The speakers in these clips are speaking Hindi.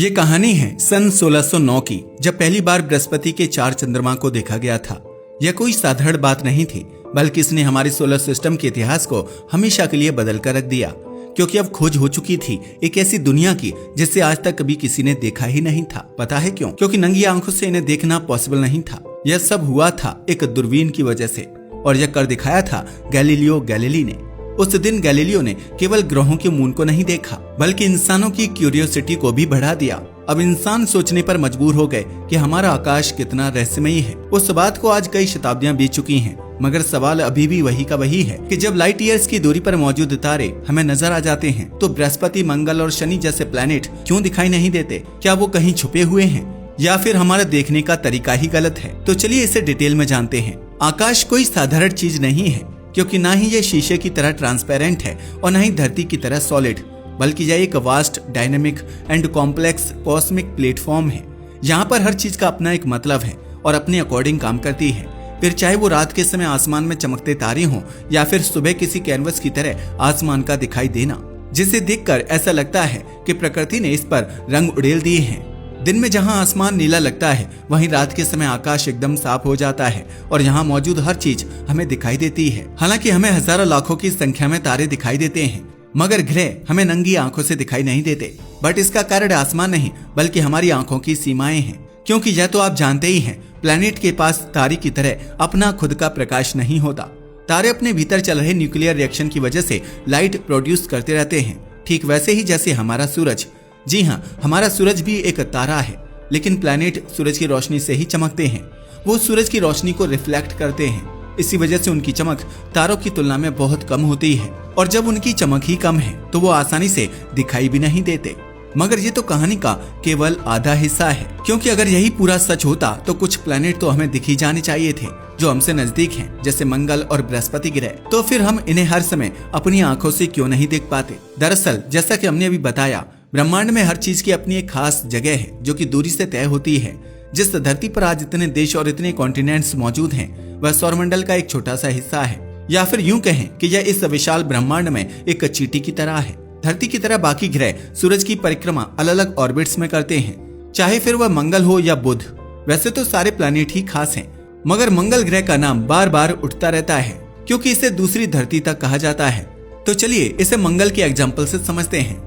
ये कहानी है सन 1609 की, जब पहली बार बृहस्पति के 4 चंद्रमा को देखा गया था। यह कोई साधारण बात नहीं थी, बल्कि इसने हमारे सोलर सिस्टम के इतिहास को हमेशा के लिए बदल कर रख दिया, क्योंकि अब खोज हो चुकी थी एक ऐसी दुनिया की जिसे आज तक कभी किसी ने देखा ही नहीं था। पता है क्यों? क्योंकि नंगी आंखों से इन्हें देखना पॉसिबल नहीं था। यह सब हुआ था एक दूरबीन की वजह से, और यह कर दिखाया था गैलीलियो गैलीली ने। उस दिन गैलीलियो ने केवल ग्रहों के मून को नहीं देखा, बल्कि इंसानों की क्यूरियोसिटी को भी बढ़ा दिया। अब इंसान सोचने पर मजबूर हो गए कि हमारा आकाश कितना रहस्यमयी है। उस बात को आज कई शताब्दियां बीत चुकी हैं, मगर सवाल अभी भी वही का वही है कि जब लाइट ईयर्स की दूरी पर मौजूद तारे हमें नजर आ जाते हैं, तो बृहस्पति, मंगल और शनि जैसे प्लैनेट क्यों दिखाई नहीं देते? क्या वो कहीं छुपे हुए हैं, या फिर हमारा देखने का तरीका ही गलत है? तो चलिए इसे डिटेल में जानते हैं। आकाश कोई साधारण चीज नहीं है, क्योंकि ना ही ये शीशे की तरह ट्रांसपेरेंट है और ना ही धरती की तरह सॉलिड, बल्कि यह एक vast, dynamic and complex cosmic platform है। यहाँ पर हर चीज का अपना एक मतलब है और अपने अकॉर्डिंग काम करती है। फिर चाहे वो रात के समय आसमान में चमकते तारे हों, या फिर सुबह किसी कैनवस की तरह आसमान का दिखाई देना, जिसे देखकर ऐसा लगता है कि प्रकृति ने इस पर रंग उड़ेल दिए हैं। दिन में जहां आसमान नीला लगता है, वहीं रात के समय आकाश एकदम साफ हो जाता है और यहाँ मौजूद हर चीज हमें दिखाई देती है। हालांकि हमें हजारों लाखों की संख्या में तारे दिखाई देते हैं, मगर ग्रह हमें नंगी आंखों से दिखाई नहीं देते। बट इसका कारण आसमान नहीं, बल्कि हमारी आंखों की सीमाएं हैं। क्योंकि यह तो आप जानते ही हैं, प्लैनेट के पास तारे की तरह अपना खुद का प्रकाश नहीं होता। तारे अपने भीतर चल रहे न्यूक्लियर रिएक्शन की वजह से लाइट प्रोड्यूस करते रहते हैं, ठीक वैसे ही जैसे हमारा सूरज। जी हाँ, हमारा सूरज भी एक तारा है, लेकिन प्लैनेट सूरज की रोशनी से ही चमकते हैं। वो सूरज की रोशनी को रिफ्लेक्ट करते हैं, इसी वजह से उनकी चमक तारों की तुलना में बहुत कम होती है। और जब उनकी चमक ही कम है, तो वो आसानी से दिखाई भी नहीं देते। मगर ये तो कहानी का केवल आधा हिस्सा है, क्योंकि अगर यही पूरा सच होता तो कुछ प्लैनेट तो हमें दिख ही जाने चाहिए थे, जो हमसे नजदीक हैं, जैसे मंगल और बृहस्पति ग्रह। तो फिर हम इन्हें हर समय अपनी आंखों से क्यों नहीं देख पाते? दरअसल जैसा कि हमने अभी बताया, ब्रह्मांड में हर चीज की अपनी एक खास जगह है, जो कि दूरी से तय होती है। जिस धरती पर आज इतने देश और इतने कॉन्टिनेंट्स मौजूद हैं, वह सौरमंडल का एक छोटा सा हिस्सा है, या फिर यूं कहें कि यह इस विशाल ब्रह्मांड में एक चींटी की तरह है। धरती की तरह बाकी ग्रह सूरज की परिक्रमा अलग अलग ऑर्बिट्स में करते हैं, चाहे फिर वह मंगल हो या बुध। वैसे तो सारे प्लैनेट ही खास हैं, मगर मंगल ग्रह का नाम बार बार उठता रहता है, क्योंकि इसे दूसरी धरती तक कहा जाता है। तो चलिए इसे मंगल के एग्जाम्पल से समझते हैं।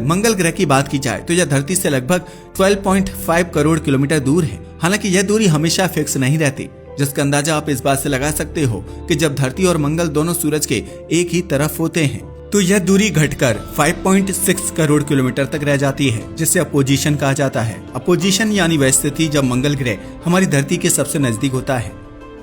मंगल ग्रह की बात की जाए तो यह धरती से लगभग 12.5 करोड़ किलोमीटर दूर है। हालांकि यह दूरी हमेशा फिक्स नहीं रहती, जिसका अंदाजा आप इस बात से लगा सकते हो कि जब धरती और मंगल दोनों सूरज के एक ही तरफ होते हैं, तो यह दूरी घटकर 5.6 करोड़ किलोमीटर तक रह जाती है, जिसे अपोजिशन कहा जाता है। अपोजिशन यानी वह स्थिति जब मंगल ग्रह हमारी धरती के सबसे नजदीक होता है।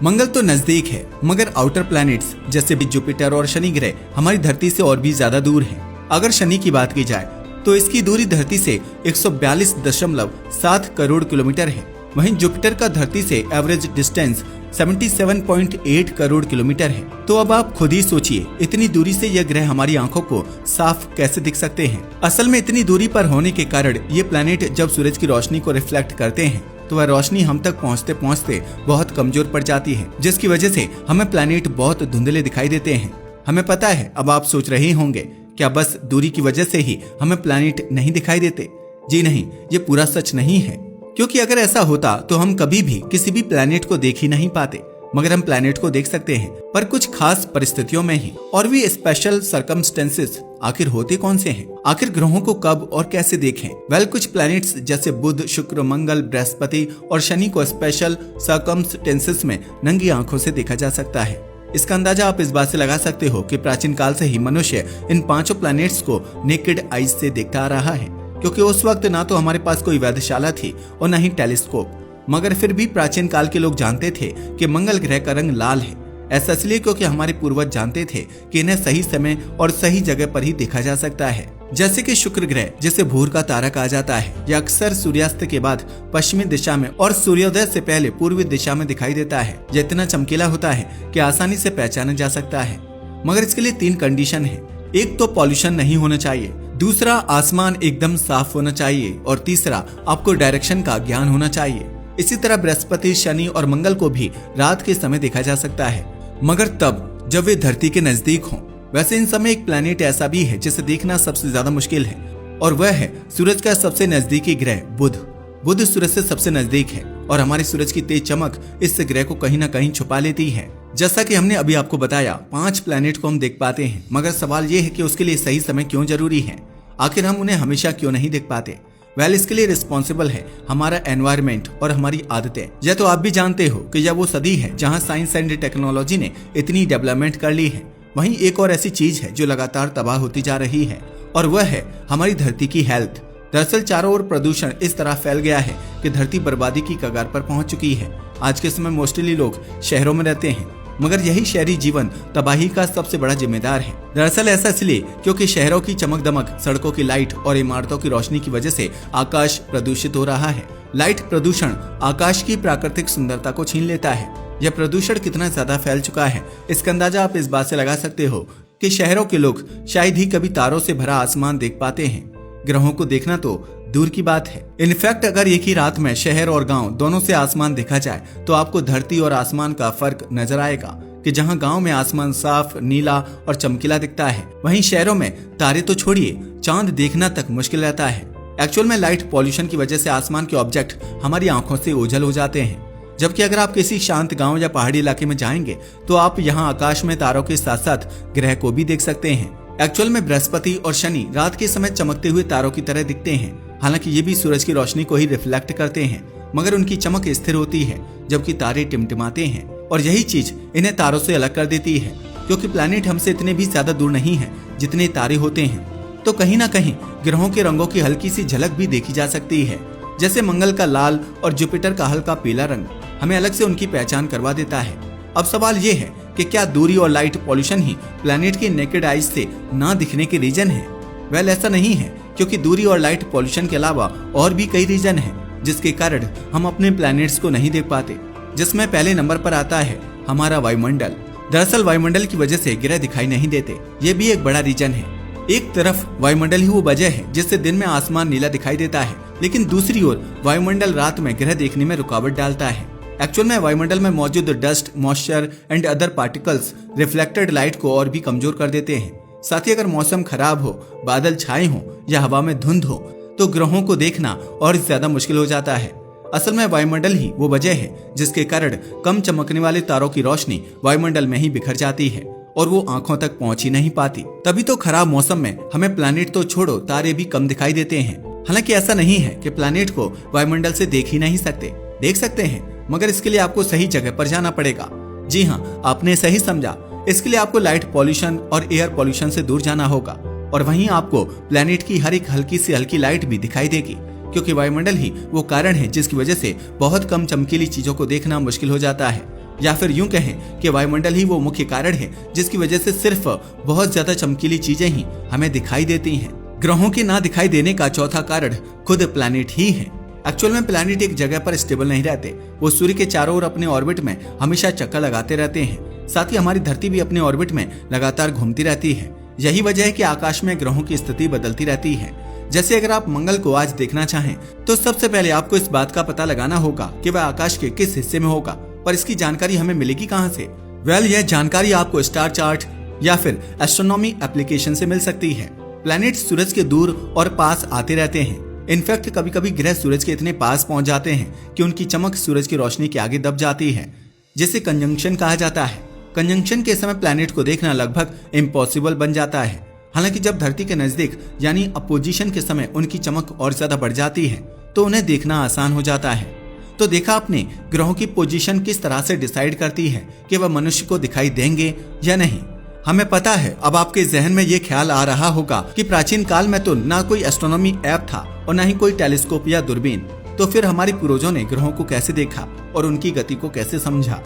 मंगल तो नजदीक है, मगर आउटर प्लैनेट्स जैसे जुपिटर और शनि ग्रह हमारी धरती से और भी ज्यादा दूर है। अगर शनि की बात की जाए तो इसकी दूरी धरती से 142.7 करोड़ किलोमीटर है। वहीं जुपिटर का धरती से एवरेज डिस्टेंस 77.8 करोड़ किलोमीटर है। तो अब आप खुद ही सोचिए, इतनी दूरी से यह ग्रह हमारी आंखों को साफ कैसे दिख सकते हैं? असल में इतनी दूरी पर होने के कारण ये प्लैनेट जब सूरज की रोशनी को रिफ्लेक्ट करते हैं, तो वह रोशनी हम तक पहुँचते पहुँचते बहुत कमजोर पड़ जाती है, जिसकी वजह से हमें प्लैनेट बहुत धुंधले दिखाई देते हैं। हमें पता है, अब आप सोच रहे होंगे, क्या बस दूरी की वजह से ही हमें प्लैनेट नहीं दिखाई देते? जी नहीं, ये पूरा सच नहीं है, क्योंकि अगर ऐसा होता तो हम कभी भी किसी भी प्लैनेट को देख ही नहीं पाते। मगर हम प्लैनेट को देख सकते हैं, पर कुछ खास परिस्थितियों में ही। और भी स्पेशल सर्कमस्टेंसेस आखिर होते कौन से हैं? आखिर ग्रहों को कब और कैसे देखें? कुछ प्लैनेट्स जैसे बुध, शुक्र, मंगल, बृहस्पति और शनि को स्पेशल सर्कमस्टेंसेस में नंगी आंखों से देखा जा सकता है। इसका अंदाजा आप इस बात से लगा सकते हो कि प्राचीन काल से ही मनुष्य इन 5 प्लैनेट्स को नेकेड आईज से देखता आ रहा है, क्योंकि उस वक्त ना तो हमारे पास कोई वेधशाला थी और न ही टेलीस्कोप। मगर फिर भी प्राचीन काल के लोग जानते थे कि मंगल ग्रह का रंग लाल है। ऐसा इसलिए क्योंकि हमारे पूर्वज जानते थे कि इन्हें सही समय और सही जगह पर ही देखा जा सकता है। जैसे कि शुक्र ग्रह, जिसे भोर का तारा कहा जाता है, यह अक्सर सूर्यास्त के बाद पश्चिमी दिशा में और सूर्योदय से पहले पूर्वी दिशा में दिखाई देता है। यह इतना चमकीला होता है कि आसानी से पहचाना जा सकता है। मगर इसके लिए 3 कंडीशन है। एक तो पॉल्यूशन नहीं होना चाहिए, दूसरा आसमान एकदम साफ होना चाहिए, और तीसरा आपको डायरेक्शन का ज्ञान होना चाहिए। इसी तरह बृहस्पति, शनि और मंगल को भी रात के समय देखा जा सकता है, मगर तब जब वे धरती के नजदीक हों। वैसे इन समय एक प्लैनेट ऐसा भी है जिसे देखना सबसे ज्यादा मुश्किल है, और वह है सूरज का सबसे नजदीकी ग्रह बुध। बुध सूरज से सबसे नजदीक है और हमारे सूरज की तेज चमक इस ग्रह को कहीं ना कहीं छुपा लेती है। जैसा कि हमने अभी आपको बताया, 5 प्लैनेट को हम देख पाते हैं, मगर सवाल ये है कि उसके लिए सही समय क्यों जरूरी है? आखिर हम उन्हें हमेशा क्यों नहीं देख पाते? इसके लिए रिस्पॉन्सिबल है हमारा एनवायरमेंट और हमारी आदतें। यह तो आप भी जानते हो कि यह वो सदी है जहां साइंस एंड टेक्नोलॉजी ने इतनी डेवलपमेंट कर ली है। वहीं एक और ऐसी चीज है जो लगातार तबाह होती जा रही है और वह है हमारी धरती की हेल्थ। दरअसल चारों ओर प्रदूषण इस तरह फैल गया है कि धरती बर्बादी की कगार पर पहुंच चुकी है। आज के समय मोस्टली लोग शहरों में रहते हैं, मगर यही शहरी जीवन तबाही का सबसे बड़ा जिम्मेदार है। दरअसल ऐसा इसलिए क्योंकि शहरों की चमक दमक, सड़कों की लाइट और इमारतों की रोशनी की वजह से आकाश प्रदूषित हो रहा है। लाइट प्रदूषण आकाश की प्राकृतिक सुंदरता को छीन लेता है। यह प्रदूषण कितना ज्यादा फैल चुका है, इसका अंदाजा आप इस बात से लगा सकते हो कि शहरों के लोग शायद ही कभी तारों से भरा आसमान देख पाते हैं। ग्रहों को देखना तो दूर की बात है। इनफैक्ट अगर एक ही रात में शहर और गांव दोनों से आसमान देखा जाए तो आपको धरती और आसमान का फर्क नजर आएगा कि जहां गांव में आसमान साफ, नीला और चमकीला दिखता है, वहीं शहरों में तारे तो छोड़िए, चांद देखना तक मुश्किल रहता है। एक्चुअल में लाइट पॉल्यूशन की वजह से आसमान के ऑब्जेक्ट हमारी आंखों से ओझल हो जाते हैं। जबकि अगर आप किसी शांत गांव या पहाड़ी इलाके में जाएंगे तो आप यहाँ आकाश में तारों के साथ साथ ग्रह को भी देख सकते हैं। एक्चुअल में बृहस्पति और शनि रात के समय चमकते हुए तारों की तरह दिखते हैं। हालांकि ये भी सूरज की रोशनी को ही रिफ्लेक्ट करते हैं, मगर उनकी चमक स्थिर होती है जबकि तारे टिमटिमाते हैं और यही चीज इन्हें तारों से अलग कर देती है। क्योंकि प्लैनेट हमसे इतने भी ज्यादा दूर नहीं है जितने तारे होते हैं, तो कहीं ना कहीं ग्रहों के रंगों की हल्की सी झलक भी देखी जा सकती है। जैसे मंगल का लाल और जुपिटर का हल्का पीला रंग हमें अलग से उनकी पहचान करवा देता है। अब सवाल ये है कि क्या दूरी और लाइट पॉल्यूशन ही प्लैनेट की नेकेड आइज से ना दिखने के रीजन है? ऐसा नहीं है, क्योंकि दूरी और लाइट पॉल्यूशन के अलावा और भी कई रीजन हैं जिसके कारण हम अपने प्लैनेट्स को नहीं देख पाते, जिसमें पहले नंबर पर आता है हमारा वायुमंडल। दरअसल वायुमंडल की वजह से ग्रह दिखाई नहीं देते, ये भी एक बड़ा रीजन है। एक तरफ वायुमंडल ही वो वजह है जिससे दिन में आसमान नीला दिखाई देता है, लेकिन दूसरी ओर वायुमंडल रात में ग्रह देखने में रुकावट डालता है। एक्चुअल में वायुमंडल में मौजूद dust, moisture and other particles reflected light को और भी कमजोर कर देते हैं। साथ ही अगर मौसम खराब हो, बादल छाए हो या हवा में धुंध हो तो ग्रहों को देखना और ज्यादा मुश्किल हो जाता है। असल में वायुमंडल ही वो वजह है जिसके कारण कम चमकने वाले तारों की रोशनी वायुमंडल में ही बिखर जाती है और वो आंखों तक पहुंच ही नहीं पाती। तभी तो खराब मौसम में हमें प्लैनेट तो छोड़ो, तारे भी कम दिखाई देते हैं। हालांकि ऐसा नहीं है कि प्लैनेट को वायुमंडल से देख ही नहीं सकते, देख सकते हैं, मगर इसके लिए आपको सही जगह पर जाना पड़ेगा। जी हाँ, आपने सही समझा। इसके लिए आपको लाइट पॉल्यूशन और एयर पॉल्यूशन से दूर जाना होगा और वहीं आपको प्लैनेट की हर एक हल्की से हल्की लाइट भी दिखाई देगी, क्योंकि वायुमंडल ही वो कारण है जिसकी वजह से बहुत कम चमकीली चीजों को देखना मुश्किल हो जाता है। या फिर यूं कहें कि वायुमंडल ही वो मुख्य कारण है जिसकी वजह से सिर्फ बहुत ज्यादा चमकीली चीजें ही हमें दिखाई देती हैं। ग्रहों के ना दिखाई देने का चौथा कारण खुद प्लैनेट ही है। एक्चुअल में प्लैनेट एक जगह पर स्टेबल नहीं रहते, वो सूर्य के चारों ओर अपने ऑर्बिट में हमेशा चक्कर लगाते रहते हैं। साथ ही हमारी धरती भी अपने ऑर्बिट में लगातार घूमती रहती है। यही वजह है कि आकाश में ग्रहों की स्थिति बदलती रहती है। जैसे अगर आप मंगल को आज देखना चाहें तो सबसे पहले आपको इस बात का पता लगाना होगा कि वह आकाश के किस हिस्से में होगा, पर इसकी जानकारी हमें मिलेगी कहां से? यह जानकारी आपको स्टार चार्ट या फिर एस्ट्रोनॉमी एप्लीकेशन से मिल सकती है। प्लैनेट सूरज के दूर और पास आते रहते हैं। इनफैक्ट कभी कभी ग्रह सूरज के इतने पास पहुंच जाते हैं कि उनकी चमक सूरज की रोशनी के आगे दब जाती है, जिसे कंजंक्शन कहा जाता है। कंजंक्शन के समय प्लैनेट को देखना लगभग इम्पॉसिबल बन जाता है। हालांकि जब धरती के नजदीक यानी अपोजिशन के समय उनकी चमक और ज्यादा बढ़ जाती है तो उन्हें देखना आसान हो जाता है। तो देखा आपने ग्रहों की पोजीशन किस तरह से डिसाइड करती है कि वह मनुष्य को दिखाई देंगे या नहीं। हमें पता है अब आपके जहन में ये ख्याल आ रहा होगा कि प्राचीन काल में तो ना कोई एस्ट्रोनॉमी ऐप था और ना ही कोई टेलीस्कोप या दूरबीन, तो फिर हमारे पूर्वजों ने ग्रहों को कैसे देखा और उनकी गति को कैसे समझा?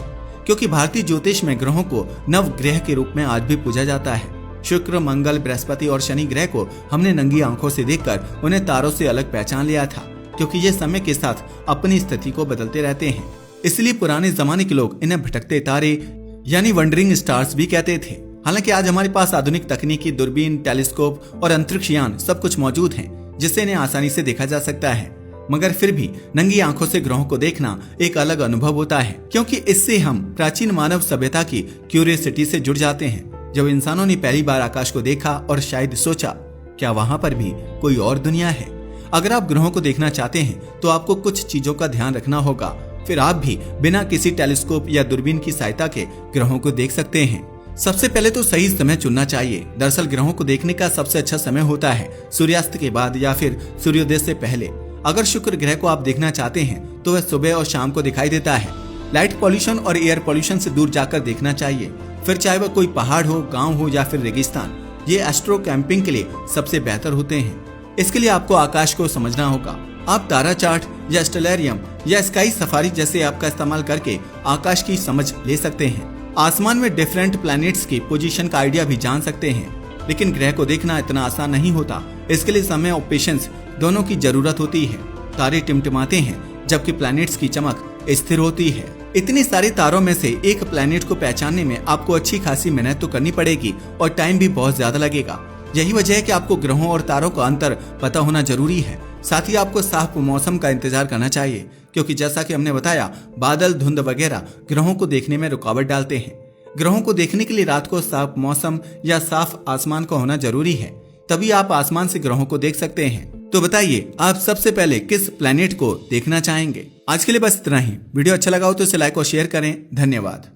क्योंकि भारतीय ज्योतिष में ग्रहों को नव ग्रह के रूप में आज भी पूजा जाता है। शुक्र, मंगल, बृहस्पति और शनि ग्रह को हमने नंगी आंखों से देखकर उन्हें तारों से अलग पहचान लिया था, क्योंकि ये समय के साथ अपनी स्थिति को बदलते रहते हैं। इसलिए पुराने जमाने के लोग इन्हें भटकते तारे यानी वंडरिंग स्टार्स भी कहते थे। हालांकि आज हमारे पास आधुनिक तकनीकी, दूरबीन, टेलीस्कोप और अंतरिक्ष यान सब कुछ मौजूद हैं, जिससे इन्हें आसानी से देखा जा सकता है। मगर फिर भी नंगी आंखों से ग्रहों को देखना एक अलग अनुभव होता है, क्योंकि इससे हम प्राचीन मानव सभ्यता की क्यूरियोसिटी से जुड़ जाते हैं। जब इंसानों ने पहली बार आकाश को देखा और शायद सोचा क्या वहां पर भी कोई और दुनिया है? अगर आप ग्रहों को देखना चाहते हैं तो आपको कुछ चीजों का ध्यान रखना होगा, फिर आप भी बिना किसी टेलीस्कोप या दूरबीन की सहायता के ग्रहों को देख सकते हैं। सबसे पहले तो सही समय चुनना चाहिए। दरअसल ग्रहों को देखने का सबसे अच्छा समय होता है सूर्यास्त के बाद या फिर सूर्योदय से पहले। अगर शुक्र ग्रह को आप देखना चाहते हैं तो वह सुबह और शाम को दिखाई देता है। लाइट पॉल्यूशन और एयर पॉल्यूशन से दूर जाकर देखना चाहिए। फिर चाहे वह कोई पहाड़ हो, गांव हो या फिर रेगिस्तान, ये एस्ट्रो कैंपिंग के लिए सबसे बेहतर होते हैं। इसके लिए आपको आकाश को समझना होगा। आप तारा चार्ट या स्टेलेरियम या स्काई सफारी जैसे ऐप का इस्तेमाल करके आकाश की समझ ले सकते हैं। आसमान में डिफरेंट प्लैनेट्स की पोजीशन का आइडिया भी जान सकते हैं। लेकिन ग्रह को देखना इतना आसान नहीं होता। इसके लिए समय और पेशेंस दोनों की जरूरत होती है। तारे टिमटिमाते हैं जबकि प्लैनेट्स की चमक स्थिर होती है। इतने सारे तारों में से एक प्लैनेट को पहचानने में आपको अच्छी खासी मेहनत तो करनी पड़ेगी और टाइम भी बहुत ज्यादा लगेगा। यही वजह है कि आपको ग्रहों और तारों का अंतर पता होना जरूरी है। साथ ही आपको साफ मौसम का इंतजार करना चाहिए, क्योंकि जैसा कि हमने बताया, बादल, धुंध वगैरह ग्रहों को देखने में रुकावट डालते हैं। ग्रहों को देखने के लिए रात को साफ मौसम या साफ आसमान का होना जरूरी है, तभी आप आसमान से ग्रहों को देख सकते हैं। तो बताइए, आप सबसे पहले किस प्लैनेट को देखना चाहेंगे? आज के लिए बस इतना ही। वीडियो अच्छा लगा हो तो इसे लाइक और शेयर करें। धन्यवाद।